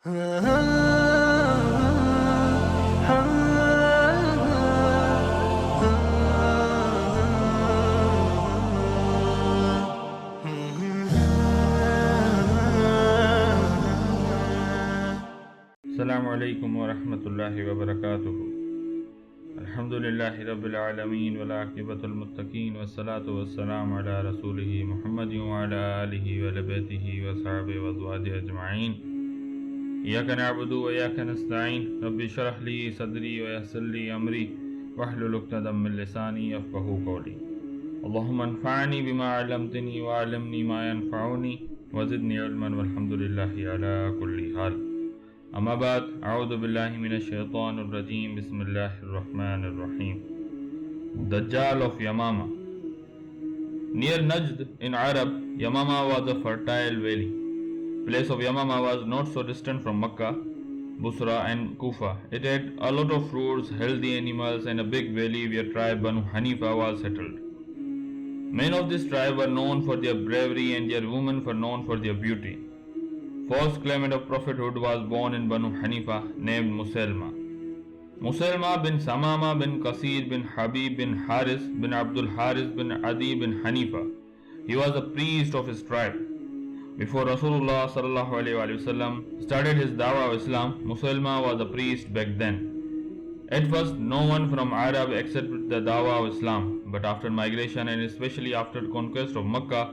Assalamu alaikum wa rahmatullahi wa barakatuhu. Alhamdulillahi rabbil alameen wal aqibatul muttaqeen wa salatu wa salamu ala rasulihi Muhammadin wa ala alihi wa labatihi wa sahbihi wa azwajihi ajma'een. Iyaka na'budu wa iyaka nasta'een. Rabbi shrah li sadri wa yassir li amri wahlul 'uqdatam min lisani yafqahu qawli. Allahumma anfa'ni bima 'allamtani wa 'allimni ma yanfa'uni wa zidni 'ilman walhamdulillahi ala kulli hal. Amma ba'd, a'udhu billahi minash shaitanir rajim, bismillahir rahmanir rahim. Dajjal of Yamama. Near Najd in Arab, Yamama was a fertile valley. Place of Yamama was not so distant from Makkah, Busra and Kufa. It had a lot of fruits, healthy animals and a big valley where tribe Banu Hanifa was settled. Men of this tribe were known for their bravery and their women were known for their beauty. False claimant of prophethood was born in Banu Hanifa named Musailma. Musailma bin Samama bin Qasir bin Habib bin Haris bin Abdul Haris bin Adi bin Hanifa. He was a priest of his tribe. Before Rasulullah sallallahu alaihi wasallam started his dawah of Islam, Musailma was a priest back then. At first, no one from Arab accepted the dawah of Islam, but after migration and especially after conquest of Makkah,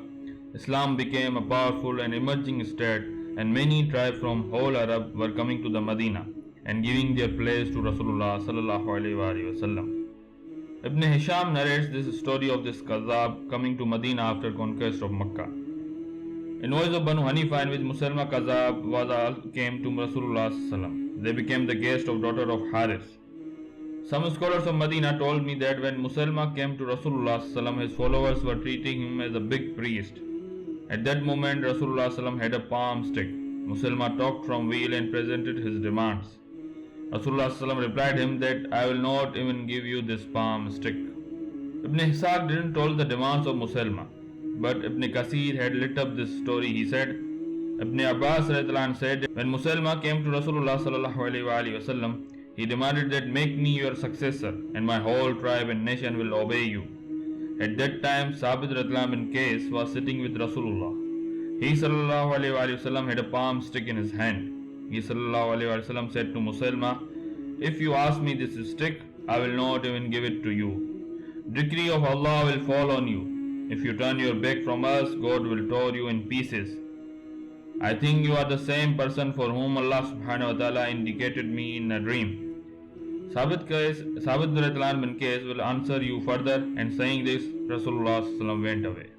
Islam became a powerful and emerging state, and many tribes from whole Arab were coming to the Medina and giving their place to Rasulullah sallallahu alaihi wasallam. Ibn Hisham narrates this story of this Kazab coming to Medina after conquest of Makkah. In voice of Banu Hanifa, in which Musailma Kazab came to Rasulullah sallallahu alaihi wasallam. They became the guest of daughter of Haris. Some scholars of Medina told me that when Musailma came to Rasulullah sallallahu alaihi wasallam, his followers were treating him as a big priest. At that moment, Rasulullah ﷺ had a palm stick. Musailma talked from wheel and presented his demands. Rasulullah ﷺ replied him that I will not even give you this palm stick. Ibn Ishaq didn't tell the demands of Musailma, but Ibn Kasir had lit up this story. He said, Ibn Abbas said, when Musailma came to Rasulullah ﷺ, he demanded that make me your successor and my whole tribe and nation will obey you. At that time, Sabit bin Qais was sitting with Rasulullah. He sallallahu alaihi wasallam had a palm stick in his hand. He sallallahu alaihi wasallam said to Musailma, if you ask me this stick, I will not even give it to you. Decree of Allah will fall on you. If you turn your back from us, God will tear you in pieces. I think you are the same person for whom Allah subhanahu wa ta'ala indicated me in a dream. Sabit bin Qais will answer you further, and saying this, Rasulullah went away.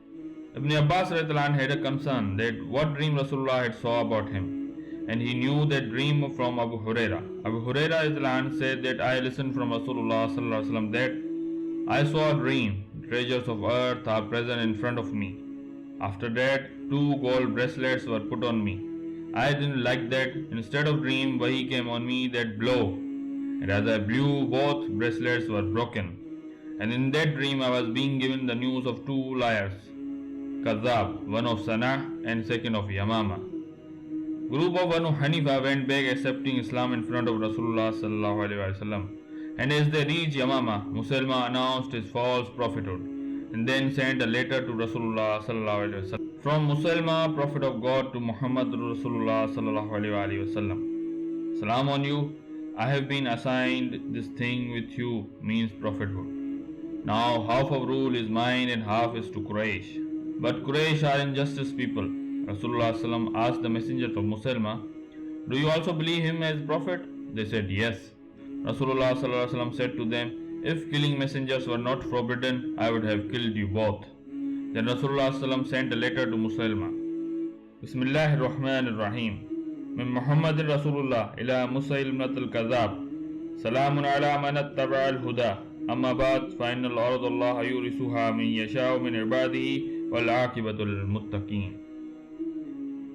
Ibn Abbas had a concern that what dream Rasulullah had saw about him, and he knew that dream from Abu Huraira. Abu Huraira said that I listened from Rasulullah that I saw a dream, treasures of earth are present in front of me. After that, 2 gold bracelets were put on me. I didn't like that. Instead of dream, Wahi came on me that blow. And as I blew, both bracelets were broken. And in that dream I was being given the news of 2 liars, Kazab, one of Sana and second of Yamama. Group of Banu Hanifa went back accepting Islam in front of Rasulullah sallallahu alaihi wasallam. And as they reached Yamama, Musailma announced his false prophethood and then sent a letter to Rasulullah sallallahu alaihi wasallam. From Musailma, prophet of God, to Muhammad Rasulullah sallallahu alaihi wasallam. Salam on you. I have been assigned this thing with you, means prophethood. Now half of rule is mine and half is to Quraysh. But Quraysh are injustice people. Rasulullah ﷺ asked the messenger of Musailma, do you also believe him as prophet? They said yes. Rasulullah ﷺ said to them, if killing messengers were not forbidden, I would have killed you both. Then Rasulullah ﷺ sent a letter to Musailma. Bismillahir Rahmanir Rahim. من محمد رسول الله إلى مسيلمة الكذاب سلام على من اتبع الهدى أما بعد فإن الأرض الله يورثها من يشاء من عباده والعاقبة للمتقين.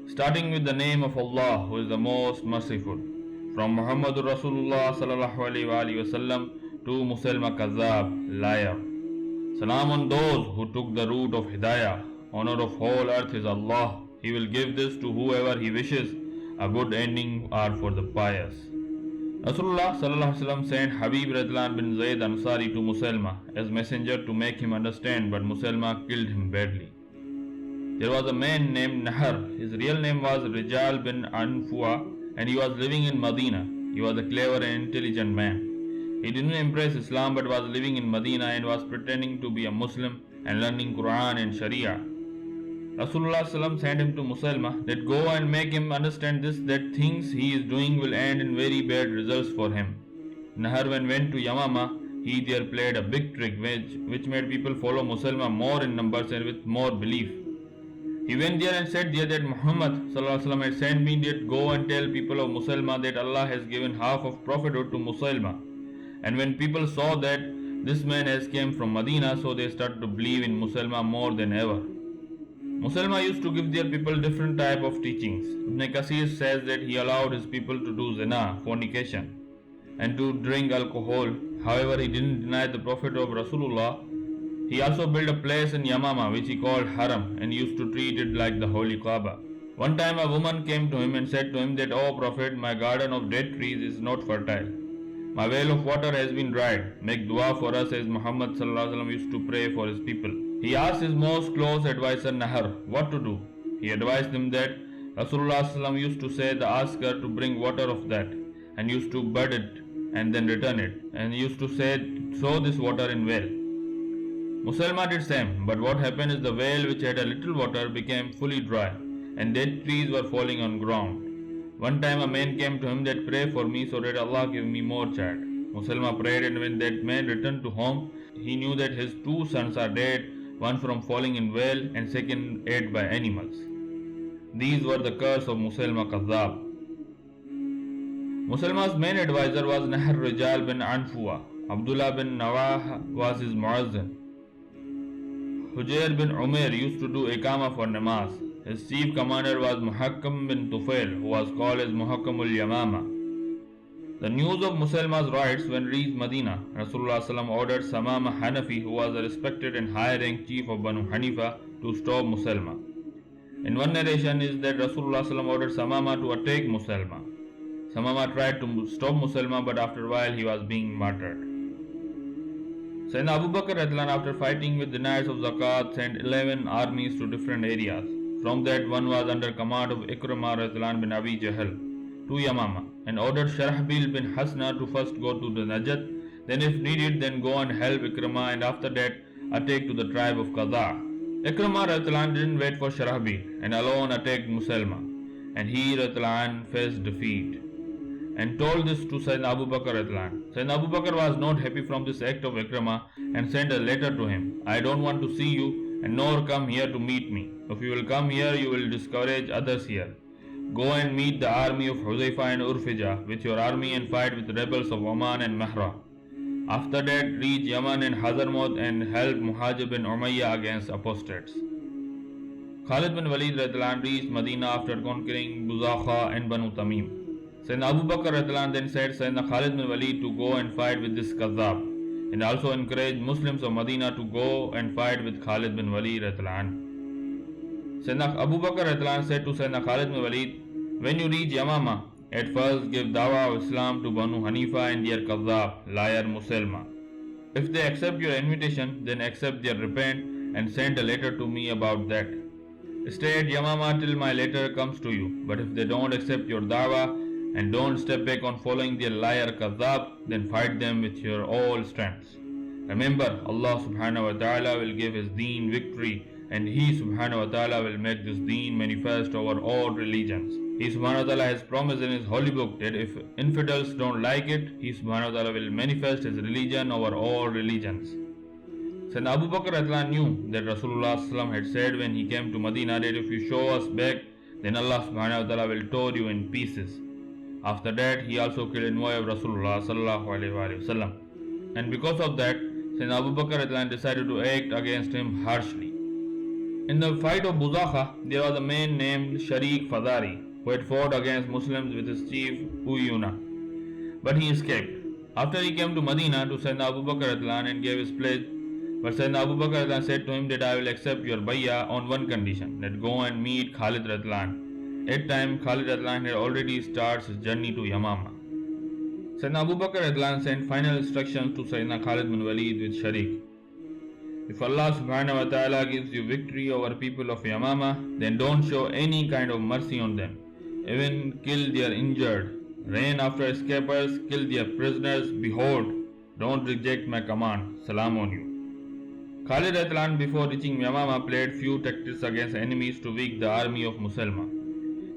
Starting with the name of Allah, who is the most merciful. From Muhammadur Rasulullah sallallahu alaihi wasallam to Musailma Kazab, liar. Salam on those who took the route of Hidayah. Honor of whole earth is Allah. He will give this to whoever He wishes. A good ending are for the pious. Rasulullah sallallahu alaihi wasallam sent Habib radhiyallahu bin Zayd Ansari to Musailma as messenger to make him understand, but Musailma killed him badly. There was a man named Nahar. His real name was Rijal bin Anfua, and he was living in Medina. He was a clever and intelligent man. He didn't embrace Islam but was living in Medina and was pretending to be a Muslim and learning Quran and Sharia. Rasulullah sallam sent him to Musailma that go and make him understand this, that things he is doing will end in very bad results for him. Nahar when went to Yamama, he there played a big trick which made people follow Musailma more in numbers and with more belief. He went there and said there that Muhammad sallallahu alaihi wasallam had sent me that go and tell people of Musailma that Allah has given half of prophethood to Musailma. And when people saw that this man has came from Medina, so they started to believe in Musailma more than ever. Musailma used to give their people different type of teachings. Ibn Kasir says that he allowed his people to do zina, fornication, and to drink alcohol. However, he didn't deny the prophet of Rasulullah. He also built a place in Yamama which he called Haram and used to treat it like the holy Kaaba. One time a woman came to him and said to him that, "O Prophet, my garden of date trees is not fertile. My well of water has been dried. Make dua for us," as Muhammad sallallahu alaihi wasallam used to pray for his people. He asked his most close advisor Nahar what to do. He advised him that Rasulullah sallallahu alaihi wasallam used to say the asker to bring water of that and used to bud it and then return it, and he used to say sow this water in well. Musailma did same, but what happened is the well which had a little water became fully dry and dead trees were falling on ground. One time a man came to him that pray for me so that Allah give me more child. Musailma prayed, and when that man returned to home, he knew that his two sons are dead, one from falling in well and second ate by animals. These were the curse of Musailma Kazzab. Musailma's main advisor was Nahar Rijal bin Anfua. Abdullah bin Nawah was his muazzin. Hujair bin Umair used to do Iqama for namaz. His chief commander was Muhakkam bin Tufail, who was called as Muhakkamul Yamama. The news of Musailma's riots when reached Medina, Rasulullah ﷺ ordered Samama Hanafi, who was a respected and high-ranked chief of Banu Hanifa, to stop Musailma. In one narration is that Rasulullah ﷺ ordered Samama to attack Musailma. Samama tried to stop Musailma, but after a while he was being martyred. Syedna Abu Bakr after fighting with deniers of zakat sent 11 armies to different areas. From that, one was under command of Iqamat-e-DEEN bin Abi Jahl to Yamama and ordered Sharahbil bin Hasna to first go to the Najat, then if needed then go and help Ikrama, and after that attack to the tribe of Qaza. Iqamat-e-DEEN didn't wait for Sharahbil and alone attacked Musailma, and he faced defeat and told this to Syedna Abu Bakr. Syedna Abu Bakr was not happy from this act of Ikrama and sent a letter to him. "I don't want to see you and nor come here to meet me. If you will come here, you will discourage others here. Go and meet the army of Huzaifa and Urfija with your army and fight with the rebels of Oman and Mahra. After that, reach Yaman and Hazarmaut and help Muhajir bin Umayyah against apostates." Khalid bin Walid reached Medina after conquering Buzakha and Banu Tamim. Syedna Abu Bakr then said Syedna Khalid bin Walid to go and fight with this Kazzab, and also encouraged Muslims of Medina to go and fight with Khalid bin Walid. Syedna Abu Bakr said to Syedna Khalid bin Walid, "When you reach Yamama, at first give dawah of Islam to Banu Hanifa and their Kazzab, liar Musailma. If they accept your invitation, then accept their repent and send a letter to me about that. Stay at Yamama till my letter comes to you, but if they don't accept your dawah and don't step back on following their liar Kazzab, then fight them with your all strengths. Remember, Allah subhanahu wa ta'ala will give His deen victory, and He subhanahu wa ta'ala will make this deen manifest over all religions. He subhanahu wa ta'ala has promised in His holy book that if infidels don't like it, He subhanahu wa ta'ala will manifest His religion over all religions." Sayyidina Abu Bakr knew that Rasulullah had said when he came to Medina that if you show us back, then Allah subhanahu wa ta'ala will tear you in pieces. After that, he also killed envoy of Rasulullah sallallahu alaihi wasallam, and because of that, Sayyidina Abu Bakr decided to act against him harshly. In the fight of Buzakha, there was a man named Sharik Fadari who had fought against Muslims with his chief Uyuna, but he escaped. After he came to Medina to Sayyidina Abu Bakr and gave his pledge, but Sayyidina Abu Bakr said to him that I will accept your bay'ah on one condition, that go and meet Khalid. that time Khalid radhiyallahu had already started his journey to Yamama. Sayyidina Abu Bakr radhiyallahu sent final instructions to Sayyidina Khalid bin Walid with Sharik. If Allah subhanahu wa ta'ala gives you victory over people of Yamama, then don't show any kind of mercy on them. Even kill their injured. Reign after escapers, kill their prisoners. Behold, don't reject my command. Salam on you. Khalid radhiyallahu before reaching Yamama played few tactics against enemies to weaken the army of Musalma.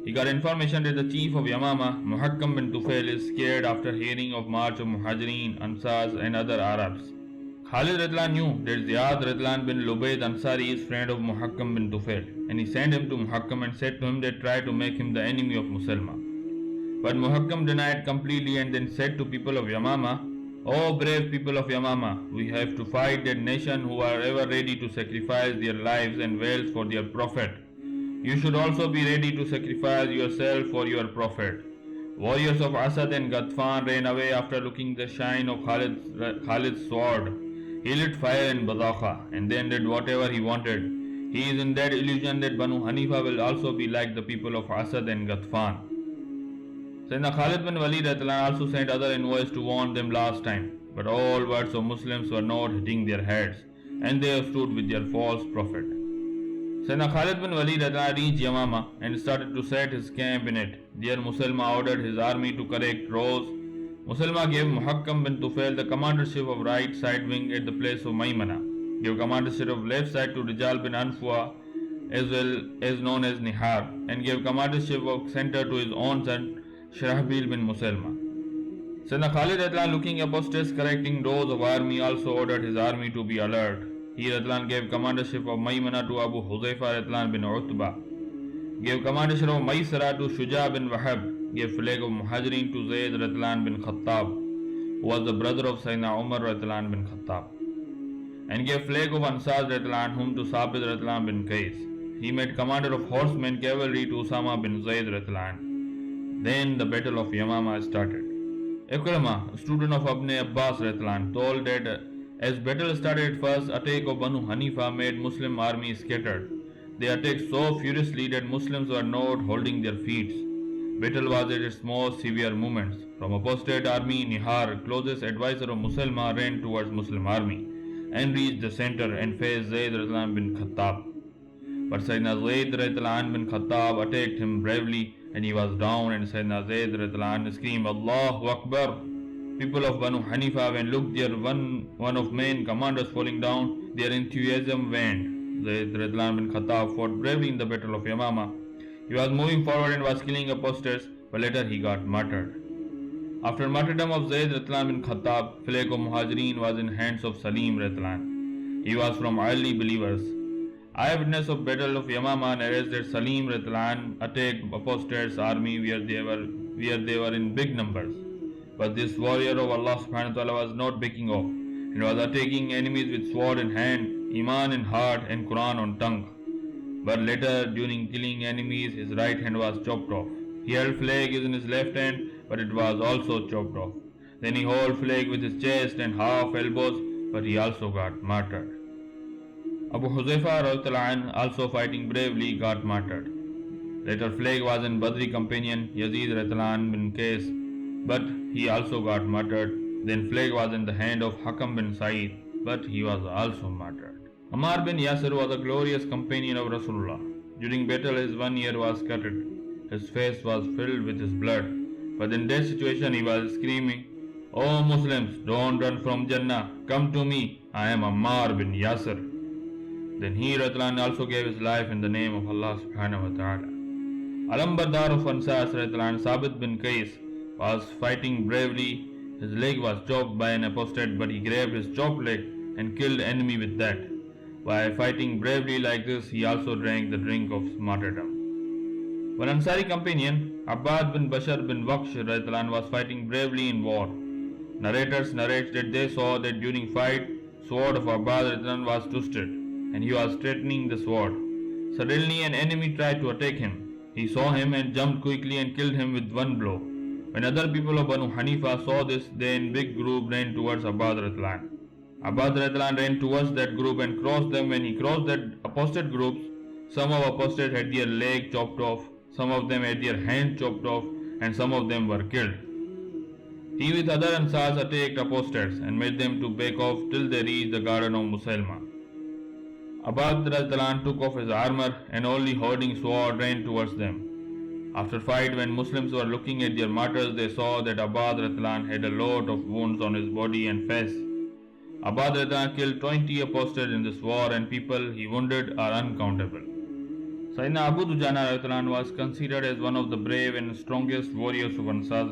He got information that the chief of Yamama, Muhakkam bin Tufail, is scared after hearing of march of Muhajirin, Ansars and other Arabs. Khalid radhiyallahu knew that Ziyad radhiyallahu bin Lubayd Ansari is friend of Muhakkam bin Tufail, and he sent him to Muhakkam and said to him that try to make him the enemy of Musalma. But Muhakkam denied completely and then said to people of Yamama, "O brave people of Yamama, we have to fight that nation who are ever ready to sacrifice their lives and wealth for their prophet. You should also be ready to sacrifice yourself for your prophet." Warriors of Asad and Ghatfan ran away after looking the shine of Khalid's sword. He lit fire in Badakha and then did whatever he wanted. He is in that illusion that Banu Hanifa will also be like the people of Asad and Ghatfan. Sayyidina Khalid bin Walid also sent other envoys to warn them last time, but all words of Muslims were not hitting their heads, and they stood with their false prophet. Sayyidina Khalid bin Walid reached Yamama and started to set his camp in it. There Musalma ordered his army to correct rows. Musalma gave Muhakkam bin Tufail the commandership of right side wing at the place of Maymana, gave commandership of left side to Rijal bin Anfua, as well as known as Nihar, and gave commandership of center to his own son Shirahbil bin Musalma. Sayyidina Khalid looking apostates correcting rows of army also ordered his army to be alert. He gave commandership of Maymana to Abu Huzaifa bin Utbah, gave commandership of Maysara to Shuja bin Wahab, gave flag of Muhajirin to Zayd bin Khattab, who was the brother of Sayyidina Umar bin Khattab, and gave flag of Ansar whom to Sabit bin Qais. He made commander of horsemen cavalry to Usama bin Zayd. Then the battle of Yamama started. Ikramah, a student of Ibn Abbas told that as battle started at first, attack of Banu Hanifa made Muslim army scattered. They attacked so furiously that Muslims were not holding their feet. Battle was at its most severe moments. From apostate army, Nihar, closest advisor of Musalma, ran towards Muslim army and reached the center and faced Zayd bin Khattab. But Sayyidina Zayd bin Khattab attacked him bravely and he was down, and Sayyidina Zayd screamed, "Allahu Akbar!" People of Banu Hanifa, when looked their one of main commanders falling down, their enthusiasm waned. Zayd bin Khattab fought bravely in the battle of Yamama. He was moving forward and was killing apostates, but later he got martyred. After martyrdom of Zayd bin Khattab, flag of Muhajirin was in hands of Salim. He was from early believers. Eyewitness of battle of Yamama narrates that Salim attacked apostates' army where they were in big numbers. But this warrior of Allah subhanahu wa ta'ala was not backing off and was attacking enemies with sword in hand, Iman in heart and Quran on tongue. But later, during killing enemies, his right hand was chopped off. He held flag in his left hand, but it was also chopped off. Then he held flag with his chest and half elbows, but he also got martyred. Abu Huzaifa also fighting bravely got martyred. Later flag was in Badri companion Yazid bin Qais, but he also got martyred. Then flag was in the hand of Hakam bin Sa'id, but he was also martyred. Ammar bin Yasir was a glorious companion of Rasulullah. During battle his one ear was cut. His face was filled with his blood. But in that situation he was screaming, "O Muslims, don't run from Jannah. Come to me. I am Ammar bin Yasir." Then he also gave his life in the name of Allah subhanahu wa ta'ala. Alambardar of Ansar Sabit bin Qais was fighting bravely. His leg was chopped by an apostate, but he grabbed his chopped leg and killed the enemy with that. By fighting bravely like this, he also drank the drink of martyrdom. One Ansari companion, Abbad bin Bashar bin Waqsh was fighting bravely in war. Narrators narrate that they saw that during fight, sword of Abbad was twisted, and he was straightening the sword. Suddenly an enemy tried to attack him. He saw him and jumped quickly and killed him with one blow. When other people of Banu Hanifa saw this, they in big group ran towards Abbad ran towards that group and crossed them. When he crossed that apostate groups, some of apostates had their leg chopped off, Some of them had their hands chopped off, and some of them were killed. He with other Ansars attacked apostates and made them to back off till they reached the garden of Musailma. Abad took off his armor and only holding sword ran towards them. After fight, when Muslims were looking at their martyrs, they saw that Abad had a lot of wounds on his body and face. Abad killed 20 apostates in this war, and people he wounded are uncountable. Syedna Abu Dujana was considered as one of the brave and strongest warriors of Ansar.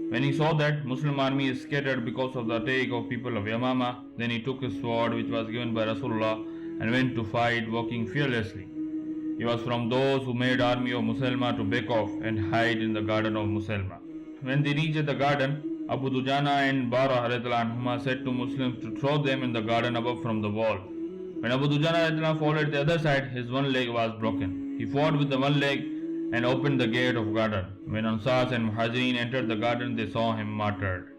When he saw that Muslim army is scattered because of the attack of people of Yamama, then he took his sword which was given by Rasulullah and went to fight, walking fearlessly. He was from those who made army of Musailma to back off and hide in the garden of Musailma. When they reached the garden, Abu Dujana and Bara said to Muslims to throw them in the garden above from the wall. When Abu Dujana followed the other side, his one leg was broken. He fought with the one leg and opened the gate of garden. When Ansars and Muhajirin entered the garden, they saw him martyred.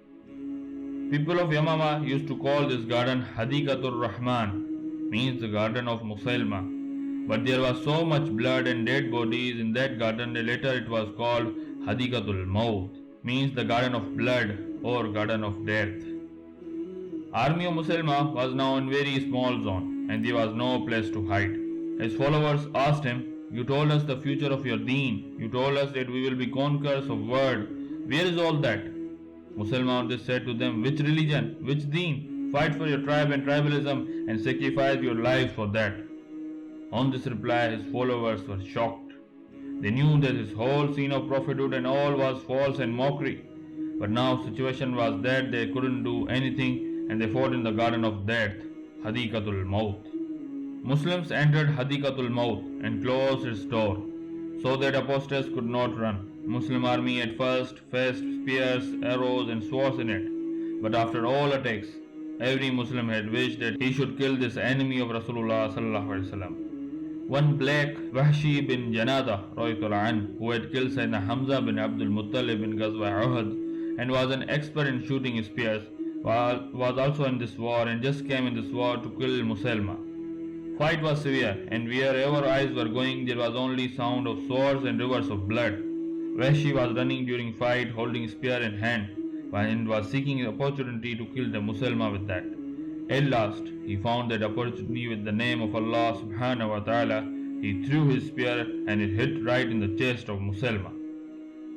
People of Yamama used to call this garden Hadikatul Rahman, means the garden of Musailma. But there was so much blood and dead bodies in that garden that later it was called Hadikatul Maut, means the garden of blood or garden of death. Army of Musailma was now in very small zone and there was no place to hide. His followers asked him, "You told us the future of your deen. You told us that we will be conquerors of world. Where is all that?" Musailma on this said to them, "Which religion? Which deen? Fight for your tribe and tribalism and sacrifice your lives for that." On this reply, his followers were shocked. They knew that his whole scene of prophethood and all was false and mockery. But now situation was that they couldn't do anything and they fought in the garden of death, Hadikatul Maut. Muslims entered Hadikatul Maut and closed its door so that apostates could not run. Muslim army at first faced spears, arrows and swords in it. But after all attacks, every Muslim had wished that he should kill this enemy of Rasulullah sallallahu alaihi wasallam. One black Wahshi bin Janada, who had killed Sayyidina Hamza bin Abdul Muttalib in Ghazwa Uhud and was an expert in shooting spears, was also in this war and just came in this war to kill Musailma. Fight was severe, and wherever eyes were going, there was only sound of swords and rivers of blood. Wahshi was running during fight, holding spear in hand, and was seeking an opportunity to kill the Musailma with that. At last, he found that opportunity with the name of Allah subhanahu wa ta'ala. He threw his spear and it hit right in the chest of Musailma.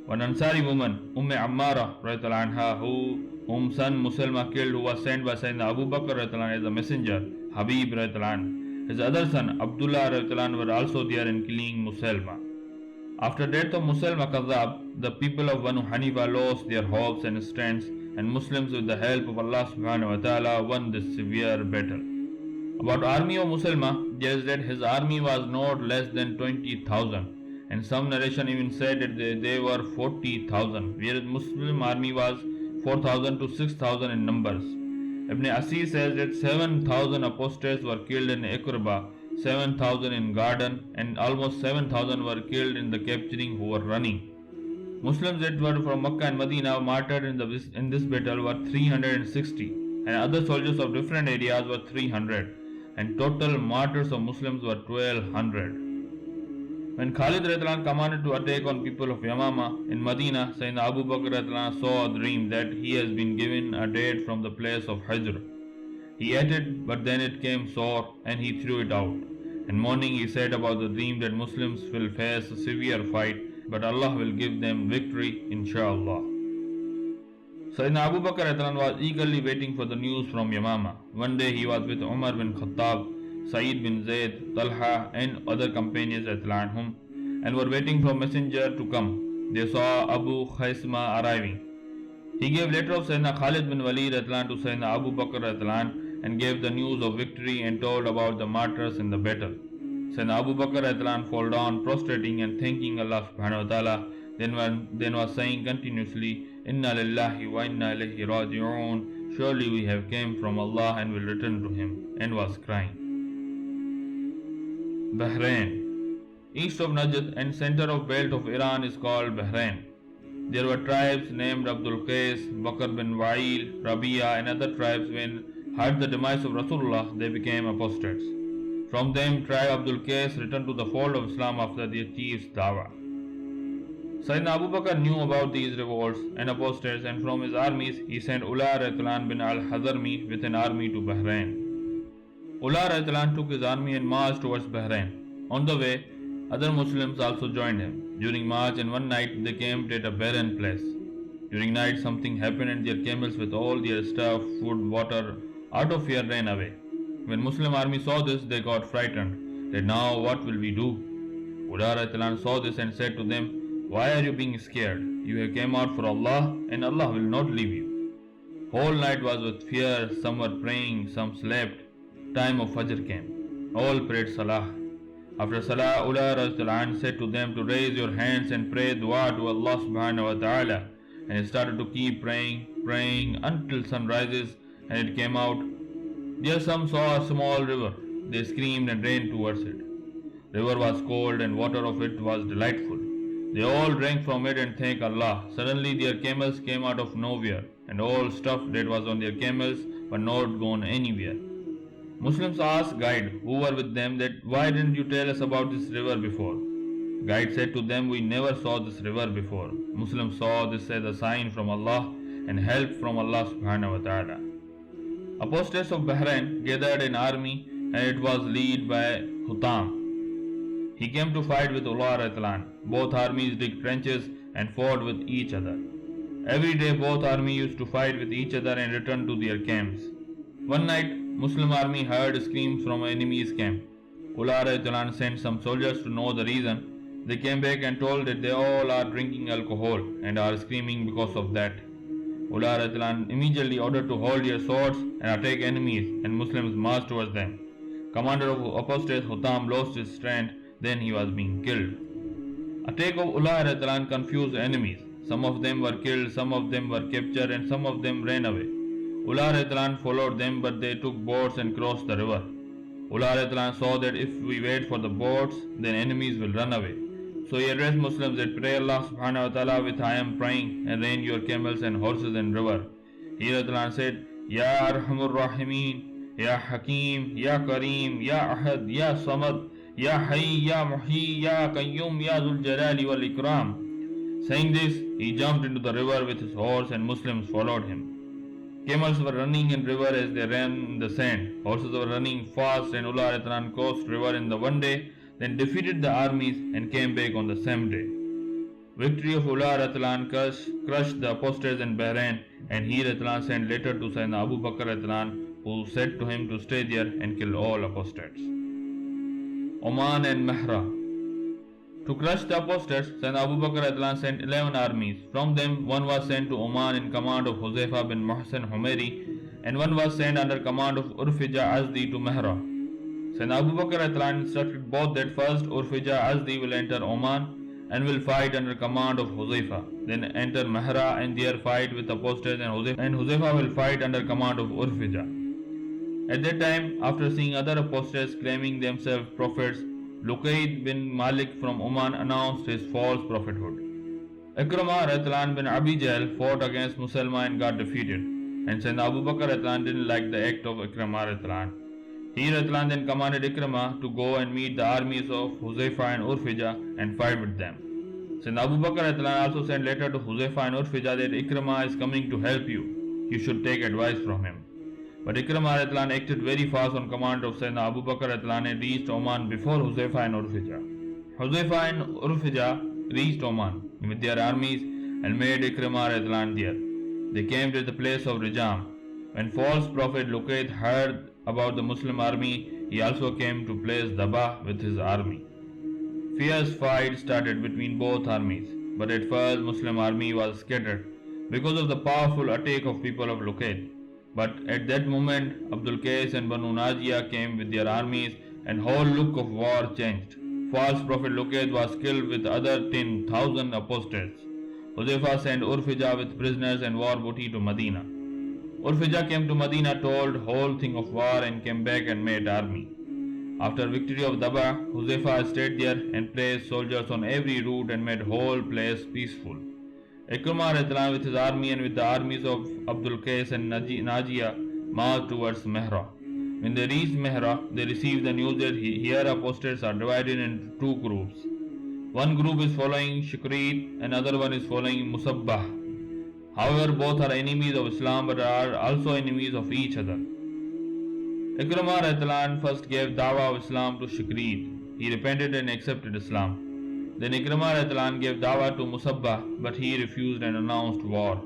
One Ansari woman, Ammara anha, whom son Musailma killed, who was sent by Sayyidina Abu Bakr as a messenger, Habib his other son Abdullah were also there in killing Musailma. After death of Musailma Kazab, the people of Banu Hanifa lost their hopes and strengths, and Muslims with the help of Allah subhanahu wa ta'ala won this severe battle. About army of Musailma, there is that his army was not less than 20,000, and some narration even said that they were 40,000, whereas Muslim army was 4,000 to 6,000 in numbers. Ibn Asir says that 7,000 apostates were killed in Iqraba, 7,000 in Garden, and almost 7,000 were killed in the capturing who were running. Muslims that were from Makkah and Medina martyred in this battle were 360, and other soldiers of different areas were 300, and total martyrs of Muslims were 1,200. When Khalid commanded to attack on people of Yamama in Medina, Sayyidina Abu Bakr saw a dream that he has been given a date from the place of Hijr. He ate it, but then it came sour and he threw it out. In morning he said about the dream that Muslims will face a severe fight, but Allah will give them victory, inshallah. Sayyidina Abu Bakr was eagerly waiting for the news from Yamama. One day he was with Umar bin Khattab, Sa'id bin Zayd, Talha and other companions and were waiting for a messenger to come. They saw Abu Khaisma arriving. He gave letter of Sayyidina Khalid bin Walid to Sayyidina Abu Bakr and gave the news of victory and told about the martyrs in the battle. Sayyidina Abu Bakr fell down prostrating and thanking Allah subhanahu wa ta'ala, then was saying continuously, Inna lillahi wa inna ilayhi raji'un, surely we have came from Allah and will return to Him, and was crying. Bahrain. East of Najd and center of belt of Iran is called Bahrain. There were tribes named Abdul Qais, Bakr bin Wa'il, Rabia and other tribes. When heard the demise of Rasulullah, they became apostates. From them, tribe Abdul Qais returned to the fold of Islam after their chief's dawah. Syedna Abu Bakr knew about these revolts and apostates, and from his armies he sent Ullah bin al-Hazrmi with an army to Bahrain. Ullah took his army and marched towards Bahrain. On the way, other Muslims also joined him. During March and one night they camped at a barren place. During night something happened and their camels with all their stuff, food, water, out of fear ran away. When Muslim army saw this, they got frightened. That now what will we do? Ullah saw this and said to them, why are you being scared? You have came out for Allah and Allah will not leave you. Whole night was with fear, some were praying, some slept. Time of Fajr came. All prayed Salah. After Salah, Ullah said to them to raise your hands and pray dua to Allah subhanahu wa ta'ala. And he started to keep praying until sun rises, and it came out. There some saw a small river. They screamed and ran towards it. River was cold and water of it was delightful. They all drank from it and thanked Allah. Suddenly their camels came out of nowhere, and all stuff that was on their camels were not gone anywhere. Muslims asked guide who were with them that why didn't you tell us about this river before? Guide said to them, we never saw this river before. Muslims saw this as a sign from Allah and help from Allah subhanahu wa ta'ala. Apostates of Bahrain gathered an army and it was led by Hutam. He came to fight with Ullah. Both armies dig trenches and fought with each other. Every day both armies used to fight with each other and return to their camps. One night, Muslim army heard screams from enemy's camp. Ullah sent some soldiers to know the reason. They came back and told that they all are drinking alcohol and are screaming because of that. Ullah immediately ordered to hold their swords and attack enemies, and Muslims marched towards them. Commander of apostates Hutam lost his strength, then he was being killed. Attack of Ullah confused enemies. Some of them were killed, some of them were captured, and some of them ran away. Ullah followed them, but they took boats and crossed the river. Ullah saw that if we wait for the boats, then enemies will run away. So he addressed Muslims that pray Allah subhanahu wa ta'ala with I am praying, and rain your camels and horses in river. He said, Ya Arhamur Rahimeen, Ya Hakim, Ya Kareem, Ya Ahad, Ya Samad, Ya Hayy, Ya Muhi, Ya Qayyum, Ya Zul Jalali wal Ikram. Saying this, he jumped into the river with his horse and Muslims followed him. Camels were running in river as they ran in the sand. Horses were running fast and Ullah crossed river in the one day, then defeated the armies and came back on the same day. Victory of Ullah crushed the apostates in Bahrain, and he sent letter to Syedna Abu Bakr who said to him to stay there and kill all apostates. Oman and Mehra. To crush the apostates, Syedna Abu Bakr sent 11 armies. From them, one was sent to Oman in command of Huzaifa bin Muhsin Humairi, and one was sent under command of Urfija Azdi to Mehra. Syedna Abu Bakr instructed both that first Urfija Azdi will enter Oman and will fight under command of Huzaifa, then enter Mehra and there fight with apostates, and Huzaifa will fight under command of Urfija. At that time, after seeing other apostates claiming themselves prophets, Luqayd bin Malik from Oman announced his false prophethood. Iqamat-e-DEEN bin Abi Jahl fought against Musalma and got defeated, and Syedna Abu Bakr didn't like the act of Iqamat-e-DEEN. He then commanded Ikrama to go and meet the armies of Huzaifa and Urfija and fight with them. Syedna Abu Bakr also sent letter to Huzaifa and Urfija that Ikrama is coming to help you. You should take advice from him. But Iqamat-e-DEEN acted very fast on command of Syedna Abu Bakr and reached Oman before Huzaifa and Urfija. Huzaifa and Urfija reached Oman with their armies and made Iqamat-e-DEEN there. They came to the place of Rijam. When false prophet Luqayd heard about the Muslim army, he also came to place Daba with his army. Fierce fight started between both armies, but at first Muslim army was scattered because of the powerful attack of people of Luqayd. But at that moment, Abdul Qais and Banu Najiyah came with their armies and whole look of war changed. False prophet Luqayd was killed with other 10,000 apostates. Huzaifa sent Urfija with prisoners and war booty to Medina. Urfija came to Medina, told whole thing of war and came back and made army. After victory of Daba, Huzaifa stayed there and placed soldiers on every route and made whole place peaceful. Iqamat-e-DEEN with his army and with the armies of Abdul Qais and Najiyah marched towards Mehra. When they reached Mehra, they received the news that here apostates are divided into two groups. One group is following Shikrit and another one is following Musabbah. However, both are enemies of Islam but are also enemies of each other. Iqamat-e-DEEN first gave dawah of Islam to Shikrit. He repented and accepted Islam. Then Iqamat-e-DEEN gave dawah to Musabbah, but he refused and announced war.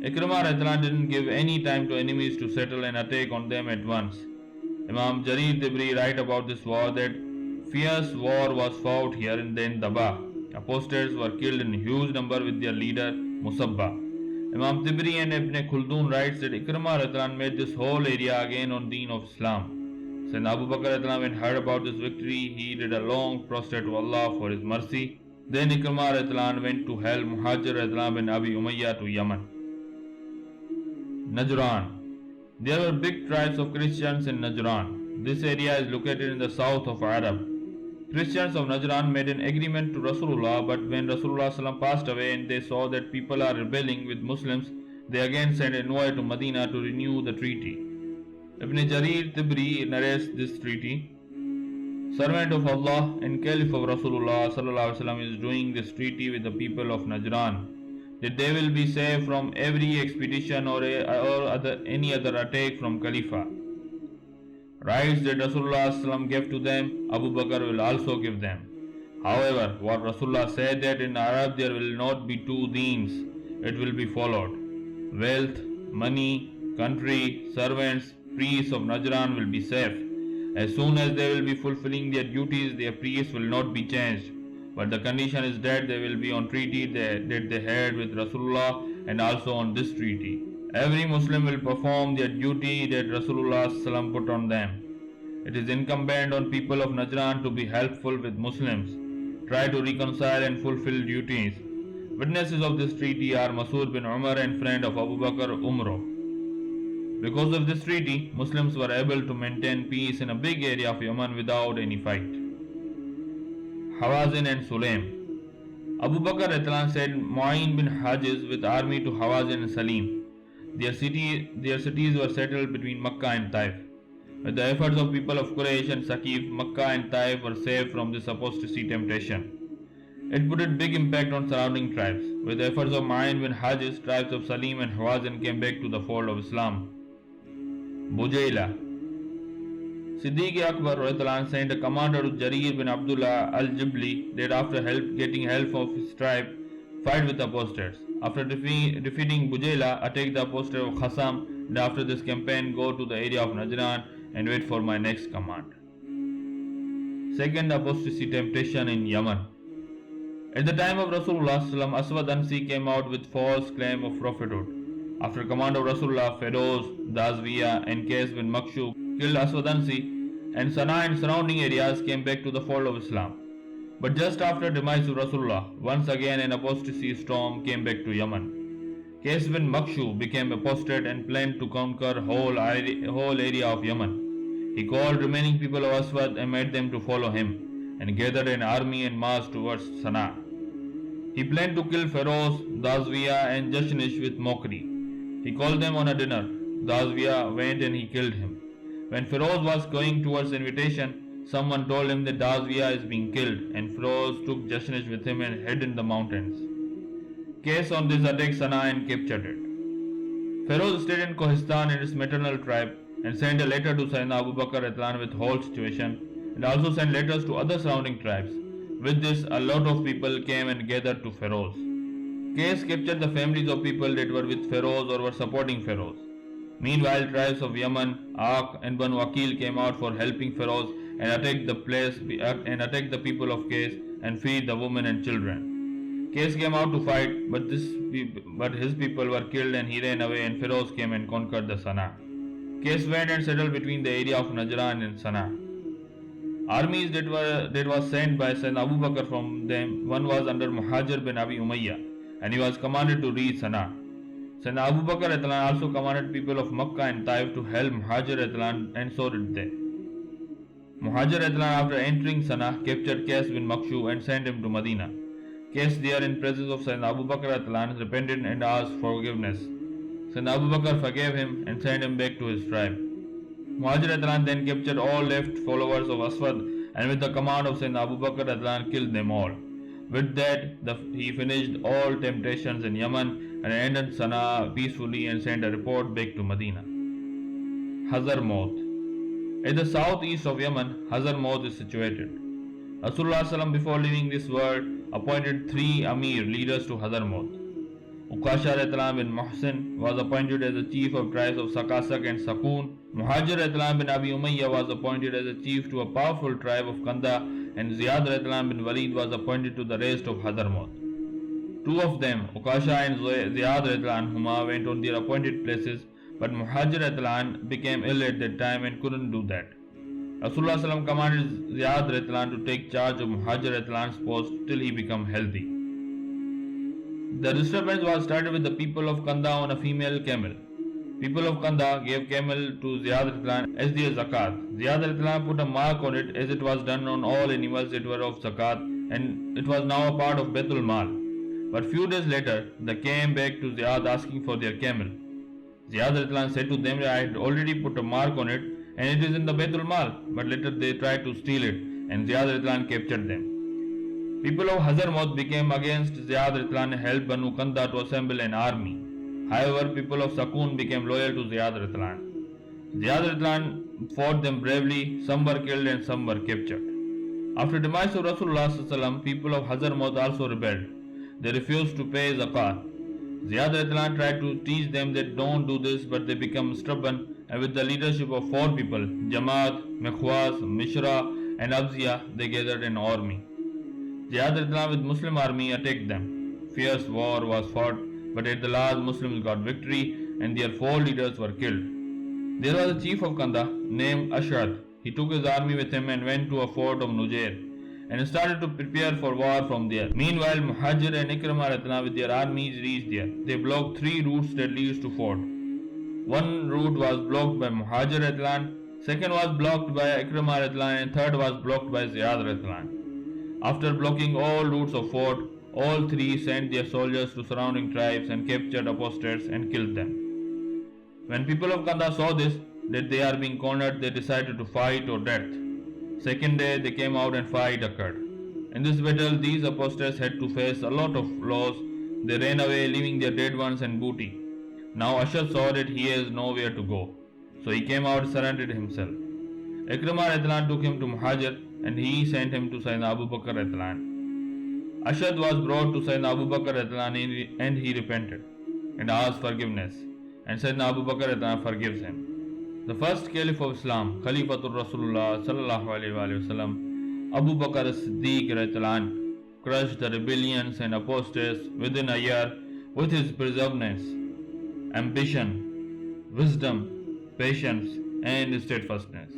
Iqamat-e-DEEN didn't give any time to enemies to settle an attack on them at once. Imam Jarir Tibri write about this war that fierce war was fought here and then Daba. Apostates were killed in huge number with their leader Musabbah. Imam Tibri and Ibn Khaldun writes that Iqamat-e-DEEN made this whole area again on deen of Islam. Sayyidina Abu Bakr when heard about this victory, he did a long prostrate to Allah for His mercy. Then Iqamat-e-DEEN went to help Muhajir bin Abi Umayyah to Yemen. Najran. There were big tribes of Christians in Najran. This area is located in the south of Arab. Christians of Najran made an agreement to Rasulullah, but when Rasulullah passed away and they saw that people are rebelling with Muslims, they again sent an envoy to Medina to renew the treaty. Ibn Jarir Tibri narrates this treaty. Servant of Allah and Caliph of Rasulullah is doing this treaty with the people of Najran, that they will be safe from every expedition or any other attack from Khalifa. Rights that Rasulullah gave to them, Abu Bakr will also give them. However, what Rasulullah said that in Arab there will not be two deens, it will be followed. Wealth, money, country, servants, priests of Najran will be safe. As soon as they will be fulfilling their duties, their priests will not be changed. But the condition is that they will be on treaty that they had with Rasulullah and also on this treaty. Every Muslim will perform their duty that Rasulullah put on them. It is incumbent on people of Najran to be helpful with Muslims, try to reconcile and fulfill duties. Witnesses of this treaty are Masud bin Umar and friend of Abu Bakr Umro. Because of this treaty, Muslims were able to maintain peace in a big area of Yemen without any fight. Hawazin and Sulaim. Abu Bakr sent Mu'ayn bin Hajiz with army to Hawazin and Salim. Their cities were settled between Makkah and Taif. With the efforts of people of Quraysh and Saqif, Makkah and Taif were saved from this apostasy temptation. It put a big impact on surrounding tribes. With the efforts of Mu'ayn bin Hajiz, tribes of Salim and Hawazin came back to the fold of Islam. Bujayla. Siddiq Akbar sent a commander to Jarir bin Abdullah al-Jibli that after getting help of his tribe, fight with apostates. After defeating Bujayla, attack the apostate of Khassam, and after this campaign go to the area of Najran and wait for my next command. Second apostasy temptation in Yemen. At the time of Rasulullah, Aswad Ansi came out with false claim of prophethood. After command of Rasulullah, Feroz, Dazviya and Qais bin Makshu killed Aswad Ansi, and Sana'a and surrounding areas came back to the fold of Islam. But just after demise of Rasulullah, once again an apostasy storm came back to Yemen. Qais bin Makshu became apostate and planned to conquer whole area of Yemen. He called remaining people of Aswad and made them to follow him, and gathered an army and marched towards Sana'a. He planned to kill Feroz, Dazviya and Jashnish with mockery. He called them on a dinner. Dazviya went and he killed him. When Feroz was going towards the invitation, someone told him that Dazviya is being killed, and Feroz took Jashnish with him and hid in the mountains. Qais on this attacked Sana'a and captured it. Feroz stayed in Kohistan in his maternal tribe and sent a letter to Syedna Abu Bakr with whole situation, and also sent letters to other surrounding tribes. With this, a lot of people came and gathered to Feroz. Qais captured the families of people that were with Feroz or were supporting Feroz. Meanwhile, tribes of Yemen, Aq and Banu Aqil came out for helping Feroz and attacked the people of Qais and freed the women and children. Qais came out to fight, but his people were killed and he ran away, and Feroz came and conquered the Sana'a. Qais went and settled between the area of Najran and Sana'a. Armies that was sent by Sayyidina Abu Bakr from them, one was under Muhajir bin Abi Umayyah, and he was commanded to reach Sana'a. Sayyidina Abu Bakr also commanded people of Makkah and Taif to help Muhajir and so did they. Muhajir after entering Sana'a captured Qais bin Makshu and sent him to Medina. Qais there in presence of Sayyidina Abu Bakr repented and asked forgiveness. Sayyidina Abu Bakr forgave him and sent him back to his tribe. Muhajir then captured all left followers of Aswad and with the command of Sayyidina Abu Bakr killed them all. With that, he finished all temptations in Yemen and ended Sana'a peacefully and sent a report back to Medina. Hazarmaut. At the southeast of Yemen, Hazarmaut is situated. Rasulullah before leaving this world appointed 3 Amir leaders to Hazarmaut. Ukasha bin Muhsin was appointed as the chief of tribes of Sakasak and Sakun. Muhajir bin Abi Umayyah was appointed as the chief to a powerful tribe of Kanda, and Ziyad bin Walid was appointed to the rest of Hadramaut. 2 of them, Ukasha and Ziyad went on their appointed places, but Muhajir became ill at that time and couldn't do that. Rasulullah commanded Ziyad to take charge of Muhajir's post till he became healthy. The disturbance was started with the people of Kanda on a female camel. People of Kanda gave camel to Ziyad as their zakat. Ziyad put a mark on it as it was done on all animals that were of zakat, and it was now a part of Baitul Mal. But few days later, they came back to Ziyad asking for their camel. Ziyad said to them that I had already put a mark on it and it is in the Baitul Mal, but later they tried to steal it and Ziyad captured them. People of Hazarmaut became against Ziyad and helped Banu Kanda to assemble an army. However, people of Sakun became loyal to Ziyad Ziyad fought them bravely, some were killed and some were captured. After the demise of Rasulullah, people of Hazarmaut also rebelled. They refused to pay zakat. Ziyad tried to teach them that don't do this, but they became stubborn, and with the leadership of 4 people, Jamaat, Mekhwaz, Mishra and Abziya, they gathered an army. Ziyad with Muslim army attacked them. Fierce war was fought, but at the last Muslims got victory and their 4 leaders were killed. There was a chief of Kanda named Ashad. He took his army with him and went to a fort of Nujair and started to prepare for war from there. Meanwhile, Muhajir and Iqamat-e-DEEN with their armies reached there. They blocked 3 routes that leads to fort. One route was blocked by Muhajir, second was blocked by Iqamat-e-DEEN, and third was blocked by Ziyad. After blocking all routes of fort, all 3 sent their soldiers to surrounding tribes and captured apostates and killed them. When people of Kanda saw this, that they are being cornered, they decided to fight or death. Second day, they came out and fight occurred. In this battle, these apostates had to face a lot of loss. They ran away, leaving their dead ones and booty. Now Ashad saw that he has nowhere to go, so he came out and surrendered himself. Iqamat-e-DEEN took him to Muhajir and he sent him to Sayyidina Abu Bakr. Ashad was brought to Sayyidina Abu Bakr and he repented and asked forgiveness, and Sayyidina Abu Bakr forgives him. The first Caliph of Islam, Khalifatul Rasulullah sallallahu alaihi wasallam, Abu Bakr as-Siddiq crushed the rebellions and apostates within a year with his perseverance, ambition, wisdom, patience and steadfastness.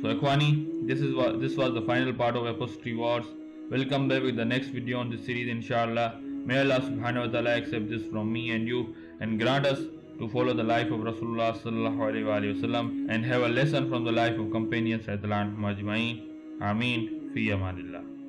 So Ikhwani, this was the final part of Apostasy Wars. We'll come back with the next video on this series inshallah. May Allah subhanahu wa ta'ala accept this from me and you and grant us to follow the life of Rasulullah sallallahu alaihi wasallam and have a lesson from the life of companions radhiyallahu anhum ajma'in. Ameen. Fi amanillah.